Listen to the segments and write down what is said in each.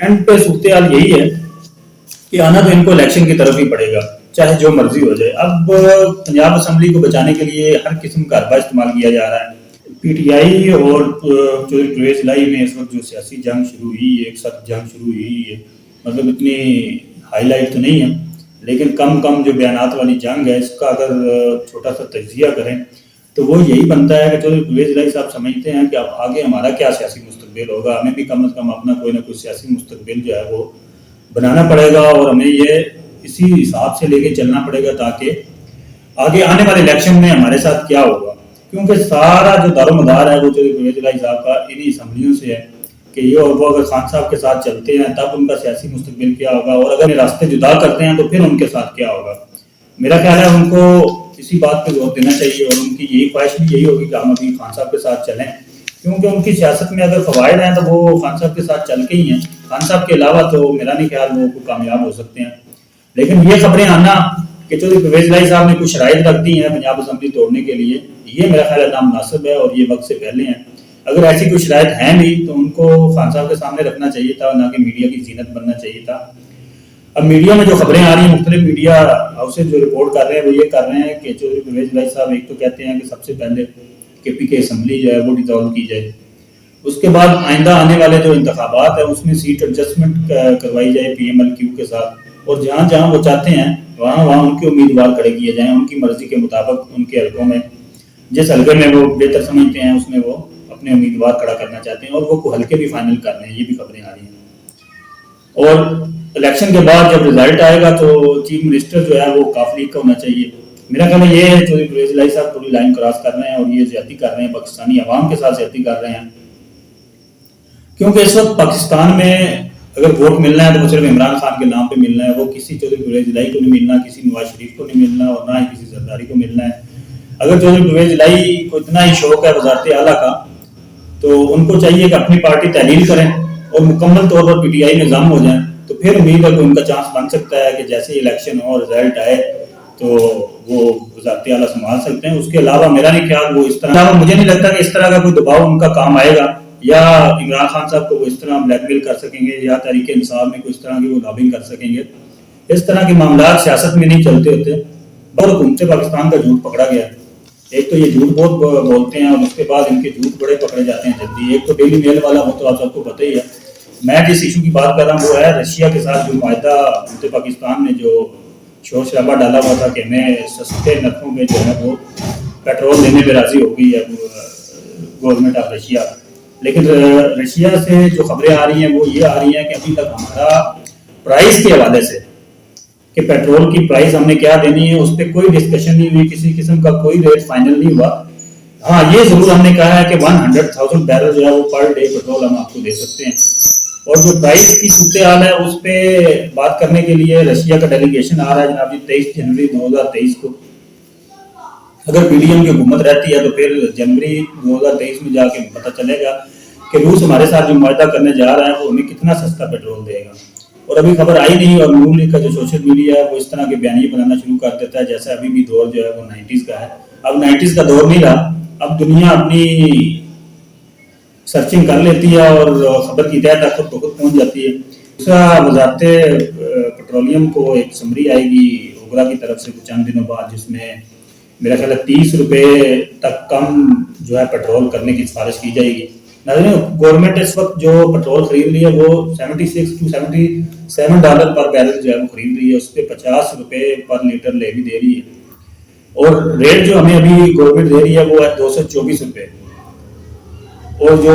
And پہ صورتحال یہی ہے کہ آنا تو ان کو الیکشن کی طرف ہی پڑے گا، چاہے جو مرضی ہو جائے۔ اب پنجاب اسمبلی کو بچانے کے لیے ہر قسم کا حربہ استعمال کیا جا رہا ہے۔ پی ٹی آئی اور چودھری پرویز الہی میں اس وقت جو سیاسی جنگ شروع ہوئی ہے، ایک ساتھ جنگ شروع ہوئی ہے، مطلب اتنی ہائی لائٹ تو نہیں ہے، لیکن کم جو بیانات والی جنگ ہے، اس کا اگر چھوٹا سا تجزیہ کریں تو وہ یہی بنتا ہے کہ چودھری پرویز الہی صاحب سمجھتے ہیں کہ اب آگے ہمارا کیا سیاسی مستقبل ہوگا، ہمیں بھی کم از کم اپنا کوئی نہ کوئی سیاسی مستقبل جو ہے وہ بنانا پڑے گا، اور ہمیں یہ اسی حساب سے لے کے چلنا پڑے گا تاکہ آگے آنے والے الیکشن میں ہمارے ساتھ کیا ہوگا، کیونکہ سارا جو دار و مدار ہے وہ چودھری پرویز الہی صاحب کا انہی اسمبلیوں سے ہے کہ یہ اور وہ اگر خان صاحب کے ساتھ چلتے ہیں تب ان کا سیاسی مستقبل کیا ہوگا، اور اگر راستے جدا کرتے ہیں تو پھر ان کے ساتھ کیا ہوگا۔ میرا خیال ہے ان کو اسی بات پہ زور دینا چاہیے، اور ان کی یہی خواہش بھی یہی ہوگی کہ ہم ابھی خان صاحب کے ساتھ چلیں، کیونکہ ان کی سیاست میں اگر فوائد ہیں تو وہ خان صاحب کے ساتھ چل کے ہی ہیں، خان صاحب کے علاوہ تو میرا نہیں خیال وہ کامیاب ہو سکتے ہیں۔ لیکن یہ خبریں آنا کہ چودھری پرویز الہی صاحب نے کچھ شرائط رکھ دی ہیں پنجاب اسمبلی توڑنے کے لیے، یہ میرا خیال ہے نامناسب ہے، اور یہ وقت سے پہلے ہیں۔ اگر ایسی کوئی شرائط ہیں بھی تو ان کو خان صاحب کے سامنے رکھنا چاہیے تھا، نہ کہ میڈیا کی زینت بننا چاہیے تھا۔ اب میڈیا میں جو خبریں آ رہی ہیں، مختلف میڈیا ہاؤسز جو رپورٹ کر رہے ہیں وہ یہ کر رہے ہیں کہ چودھری پرویز الہی صاحب ایک تو کہتے ہیں کہ سب سے پہلے کے پی کے اسمبلی جو ہے وہ ڈیزالو کی جائے، اس کے بعد آئندہ آنے والے جو انتخابات ہیں اس میں سیٹ ایڈجسٹمنٹ کروائی جائے پی ایم ایل کیو کے ساتھ، اور جہاں جہاں وہ چاہتے ہیں وہاں ان کے امیدوار کھڑے کیے جائیں ان کی مرضی کے مطابق، ان کے حلقوں میں جس حلقے میں وہ بہتر سمجھتے ہیں اس میں وہ اپنے امیدوار کھڑا کرنا چاہتے ہیں، اور وہ حلقے بھی فائنل کر رہے ہیں، یہ بھی خبریں آ رہی ہیں۔ اور الیکشن کے بعد جب رزلٹ آئے گا تو چیف منسٹر جو ہے وہ کاف لیگ کا ہونا چاہیے۔ میرا خیال ہے یہ چودھری پرویز الہی صاحب تھوڑی لائن کراس کر رہے ہیں، اور یہ زیادتی کر رہے ہیں، پاکستانی عوام کے ساتھ زیادتی کر رہے ہیں، کیونکہ اس وقت پاکستان میں اگر ووٹ ملنا ہے تو وہ صرف عمران خان کے نام پہ ملنا ہے، وہ کسی چودھری پرویز الہی کو نہیں ملنا، کسی نواز شریف کو نہیں ملنا، اور نہ ہی کسی زرداری کو ملنا ہے۔ اگر چودھری پرویز الہی کو اتنا ہی شوق ہے وزارت اعلیٰ کا تو ان کو چاہیے کہ اپنی پارٹی تحلیل کریں اور مکمل طور پر پی ٹی آئی میں ضم ہو جائیں، تو پھر امید ہے کہ ان کا چانس بن سکتا ہے کہ جیسے ہی الیکشن ہو رزلٹ آئے تو وہ وزارت اعلیٰ سنبھال سکتے ہیں۔ اس کے علاوہ میرا نہیں خیال وہ اس طرح، مجھے نہیں لگتا کہ اس طرح کا کوئی دباؤ ان کا کام آئے گا، یا عمران خان صاحب کو وہ اس طرح بلیک میل کر سکیں گے، یا تحریک انصاف میں کوئی اس طرح کی وہ لابنگ کر سکیں گے۔ اس طرح کے معاملات سیاست میں نہیں چلتے ہوتے، اور حکومت پاکستان کا جھوٹ پکڑا گیا ہے۔ ایک تو یہ جھوٹ بہت بولتے ہیں، اور اس کے بعد ان کے جھوٹ بڑے پکڑے جاتے ہیں جلدی۔ ایک تو ڈیلی میل والا، وہ تو آپ سب کو پتہ ہی ہے۔ میں جس ایشو کی بات کر رہا ہوں وہ ہے رشیا کے ساتھ جو معاہدہ حکومت پاکستان نے جو شور شرابہ ڈالا ہوا تھا کہ ہمیں سستے نرخوں میں جو ہے وہ پیٹرول دینے پہ راضی ہو گئی ہے گورنمنٹ آف رشیا، لیکن رشیا سے جو خبریں آ رہی ہیں وہ یہ آ رہی ہیں کہ ابھی تک ہمارا پرائز کے حوالے سے کہ پیٹرول کی پرائز ہم نے کیا دینی ہے اس پہ کوئی ڈسکشن نہیں ہوئی، کسی قسم کا کوئی ریٹ فائنل نہیں ہوا۔ ہاں یہ ضرور ہم نے کہا ہے کہ 100,000 بیرل جو ہے وہ پر ڈے پیٹرول ہم آپ کو دے سکتے ہیں، اور جو پرائز کی صورتحال ہے اس پہ بات کرنے کے لیے رشیا کا ڈیلیگیشن آ رہا ہے جناب جی 23 جنوری 2023 کو۔ اگر پی ڈی ایم کی حکومت رہتی ہے تو پھر جنوری 2023 میں جا کے پتہ چلے گا کہ روس ہمارے ساتھ جو معاہدہ کرنے جا رہا ہے وہ ہمیں کتنا سستا پیٹرول دے گا، اور ابھی خبر آئی نہیں، اور نون لیگ کا جو سوشل میڈیا ہے وہ اس طرح کے بیانیے بنانا شروع کر دیتا ہے جیسے ابھی بھی دور جو ہے وہ 90s کا ہے۔ اب 90s کا دور نہیں رہا، اب دنیا اپنی سرچنگ کر لیتی ہے اور خبر کی تہہ تک خود بخود پہنچ جاتی ہے۔ دوسرا، وزارت پیٹرولیم کو ایک سمری آئے گی اوگرا کی طرف سے چند دنوں بعد، جس میں میرا خیال ہے 30 روپے تک کم جو ہے پیٹرول کرنے کی سفارش کی جائے گی۔ گورنمنٹ اس وقت جو پیٹرول خرید رہی ہے وہ $76 to $77 پر بیرل جو ہے وہ خرید رہی ہے، اس پہ 50 روپے پر لیٹر لیوی دے رہی ہے، اور ریٹ جو ہمیں ابھی گورنمنٹ دے رہی ہے وہ ہے 224 روپے، اور جو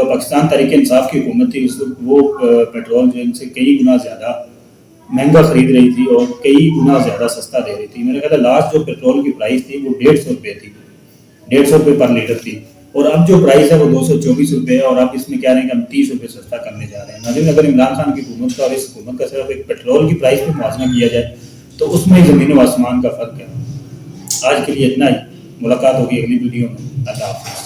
پاکستان تحریک انصاف کی حکومت تھی اس وقت وہ پیٹرول جو ان سے کئی گنا زیادہ مہنگا خرید رہی تھی اور کئی گنا زیادہ سستا دے رہی تھی۔ میرے خیال ہے لاسٹ جو پیٹرول کی پرائز تھی وہ 150 روپے تھی، 150 روپے پر لیٹر تھی، اور اب جو پرائز ہے وہ 224 روپے ہے، اور اب اس میں کہہ رہے ہیں کہ ہم 30 روپے سستا کرنے جا رہے ہیں۔ ناظرین، اگر عمران خان کی حکومت کا اور اس حکومت کا صرف ایک پیٹرول کی پرائز پہ موازنہ کیا جائے تو اس میں زمین و آسمان کا فرق ہے۔ آج کے لیے اتنا ہی، ملاقات ہوگی اگلی ویڈیو میں۔ اللہ حافظ۔